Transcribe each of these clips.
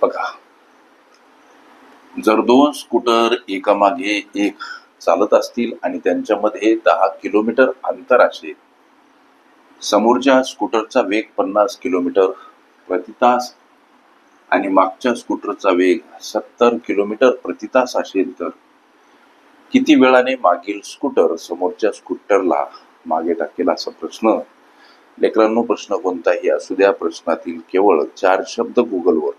बघा, जर दोन स्कूटर एकामागे एक चालत असतील आणि त्यांच्यामध्ये 10 किलोमीटर अंतर असेल, समोरच्या स्कूटरचा वेग 50 किलोमीटर प्रति तास आणि मागच्या स्कूटरचा वेग 70 किलोमीटर प्रति तास असेल, तर किती वेळाने मागील स्कूटर समोरच्या स्कूटरला मागे टाकेल असा प्रश्न. लेकरांनो, प्रश्न कोणताही असू द्या, प्रश्नातील केवळ 4 शब्द गुगलवर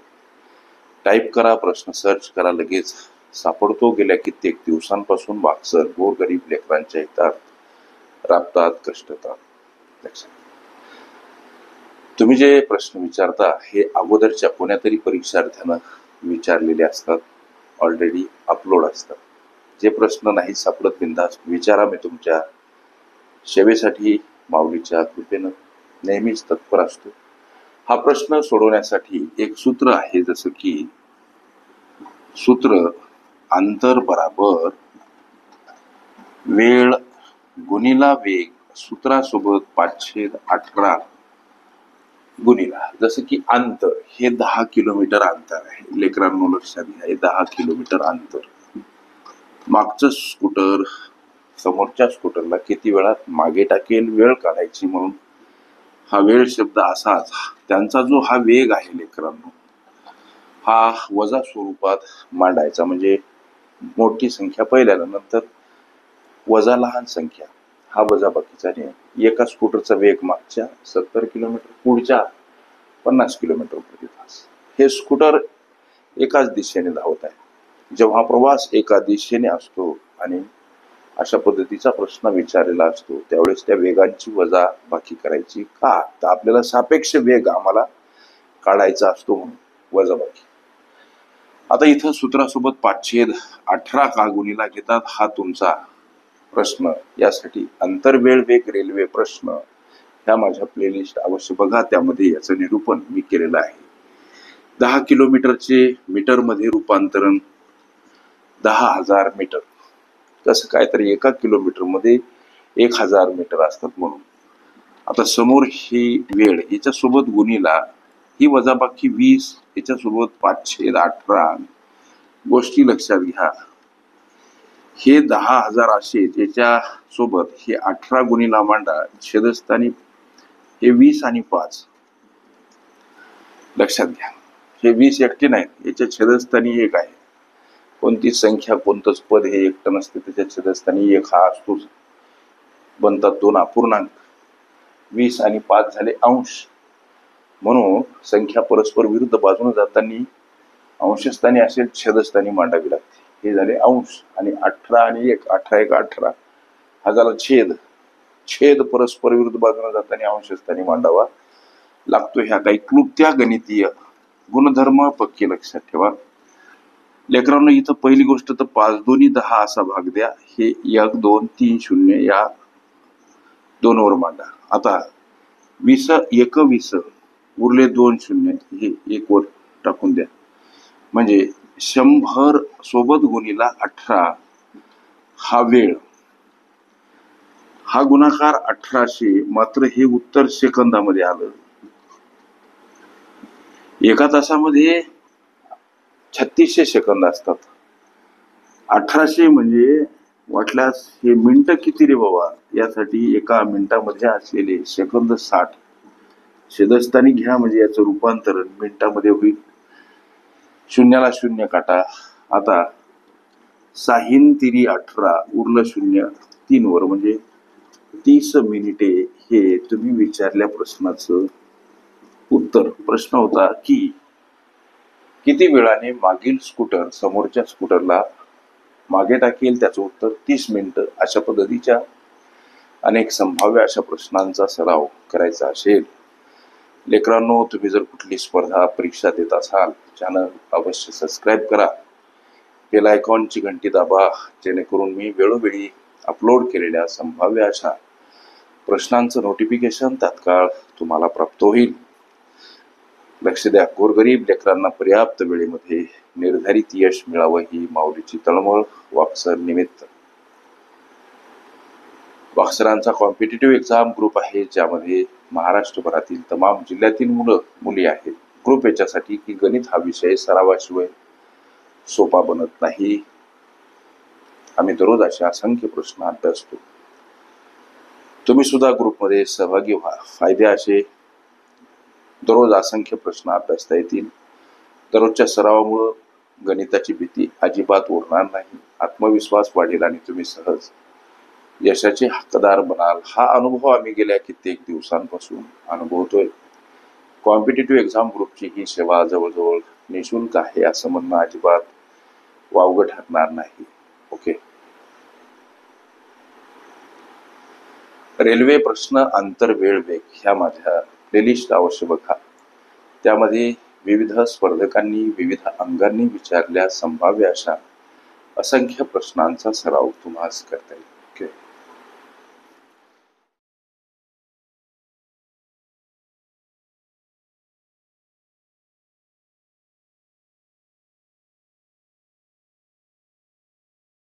टाईप करा, प्रश्न सर्च करा, लगेच सापडतो. गेल्या कित्येक दिवसांपासून वाक्सर गोरगरीब लेकरांच्या हितात राबतात, कष्टतात. तुम्ही जे प्रश्न विचारता हे अगोदरच्या कोण्यातरी परीक्षार्थ्यानं विचारलेले असतात, ऑलरेडी अपलोड असतात. जे प्रश्न नाही सापडत, बिनधास्त विचारा. मी तुमच्या सेवेसाठी माऊलीच्या कृपेनं नेहमीच तत्पर असतो. हा प्रश्न सोडवण्यासाठी एक सूत्र आहे, जसं की सूत्र अंतर बराबर वेळ गुणिला वेग सूत्रासोबत 5/18 गुणिला. जसं की अंतर हे 10 किलोमीटर अंतर आहे. लेकरांनो लक्षात घ्या, हे 10 किलोमीटर अंतर. मागचं स्कूटर समोरच्या स्कूटरला किती वेळात मागे टाकेल, वेळ काढायची. म्हणून हा वेळ शब्द असाच, त्यांचा जो हा वेग आहे लेकरांनो, हा वजा स्वरूपात मांडायचा. म्हणजे मोठी संख्या पहिल्याला, नंतर वजा लहान संख्या, हा वजा बाकीचा नाही. एका स्कूटरचा वेग मागच्या 70 किलोमीटर, पुढच्या 50 किलोमीटर प्रति तास. हे स्कूटर एकाच दिशेने धावत आहे. जेव्हा प्रवास एका दिशेने असतो आणि अशा पद्धतीचा प्रश्न विचारलेला असतो, त्यावेळेस त्या वेगांची वजा बाकी करायची. का तर आपल्याला सापेक्ष वेग आम्हाला काढायचा असतो, म्हणून वजा बाकी. आता इथं सूत्रासोबत 5/18 का गुणिला घेतात, हा तुमचा प्रश्न. यासाठी अंतर वेळ वेग रेल्वे प्रश्न ह्या माझ्या प्लेलिस्ट अवश्य बघा, त्यामध्ये याचं निरूपण मी केलेलं आहे. 10 किलोमीटरचे मीटरमध्ये रूपांतरण 10,000 मीटर. कसं काय, तर एका किलोमीटर मध्ये 1000 मीटर असतात म्हणून. आता समोर ही वेळ, याच्यासोबत गुणिला ही वजाबाकी 20, याच्यासोबत 5/18 गोष्टी लक्षात घ्या. हे 10,000 असे, याच्यासोबत हे 18 गुणिला मांडा, छेदस्थानी हे 20 आणि 5 लक्षात घ्या. हे 20 एकटे नाहीत, याच्या छेदस्थानी 1 आहे. कोणतीच संख्या, कोणतंच पद हे एकटं नसते, त्याच्या छेदस्थानी 1 हा असतोच. बनतात 2 अपूर्णांक. 20 आणि 5 झाले अंश. म्हणून संख्या परस्पर विरुद्ध बाजूने जाताना अंशस्थानी असेल, छेदस्थानी मांडावी लागते. हे झाले अंश. आणि 18 आणि 1, 18 1 18 हा झाला छेद. छेद परस्पर विरुद्ध बाजूने जाताना अंशस्थानी मांडावा लागतो. ह्या काही क्लुप्त्या गणितीय गुणधर्म पक्के लक्षात ठेवा. लेकरांना इथं पहिली गोष्ट तर 5 दोन्ही 10 असा भाग द्या. हे 1 2 3 0 या 2 वर मांडा. आता 20 1 20 उरले 2 0, हे 1 वर टाकून द्या. म्हणजे 100 सोबत गुणिला 18 हा वेळ. हा गुणाकार 1800, मात्र हे उत्तर सेकंदामध्ये आलं. एका तासामध्ये 3600 सेकंद असतात. 1800 म्हणजे वाटल्यास हे मिनिटं किती रे बाबा, यासाठी एका मिनिटामध्ये असलेले सेकंद 60. छेदस्थानी घ्या, म्हणजे याचं रूपांतरण मिनिटामध्ये होईल. शून्याला शून्य काटा. आता 6 3 18 उरलं 0 3 वर, म्हणजे 30 मिनिटे हे तुम्ही विचारल्या प्रश्नाचं उत्तर. प्रश्न होता की किती वेळाने मागील स्कूटर समोरच्या स्कूटरला मागे टाकेल, त्याचं उत्तर 30 मिनिटं. अशा पद्धतीच्या अनेक संभाव्य अशा प्रश्नांचा सराव करायचा असेल, लेकरांनो, तुम्ही जर कुठली स्पर्धा परीक्षा देत असाल, चॅनल अवश्य सबस्क्राईब करा, बेल आयकॉनची घंटी दाबा, जेणेकरून मी वेळोवेळी अपलोड केलेल्या संभाव्य अशा प्रश्नांचं नोटिफिकेशन तात्काळ तुम्हाला प्राप्त होईल. लक्ष द्या, गोरगरीब लेकरांना पर्याप्त वेळेमध्ये निर्धारित यश मिळावं ही माऊलीची तळमळ वाक्सर निमित्त. वाक्सरांचा कॉम्पिटिटिव्ह एक्झाम ग्रुप आहे, ज्यामध्ये महाराष्ट्रभरातील तमाम जिल्ह्यातील मुलं मुली आहेत. ग्रुप याच्यासाठी की गणित हा विषय सरावाशिवाय सोपा बनत नाही. आम्ही दररोज असे असंख्य प्रश्न अभ्यासतो. तुम्ही सुद्धा ग्रुपमध्ये सहभागी व्हा. फायदे असे, दररोज असंख्य प्रश्न अभ्यासता येतील. दररोजच्या सरावामुळं गणिताची भीती अजिबात उरणार नाही. आत्मविश्वास वाढेल आणि तुम्ही सहज यशाचे हक्कदार बनाल. हा अनुभव आम्ही गेल्या कित्येक दिवसांपासून अनुभवतोय. कॉम्पिटिटिव्ह एक्झाम ग्रुपची ही सेवा जवळजवळ निशुल्क आहे असं म्हणणं अजिबात वावगं ठरणार नाही. ओके. रेल्वे प्रश्न, अंतर, वेळ, वेग ह्या माझ्या प्लेलिस्ट अवश्य बघा. त्यामध्ये विविध स्पर्धकांनी विविध अंगांनी विचारल्या संभाव्य अशा असंख्य प्रश्नांचा सराव तुम्हाला करता येईल.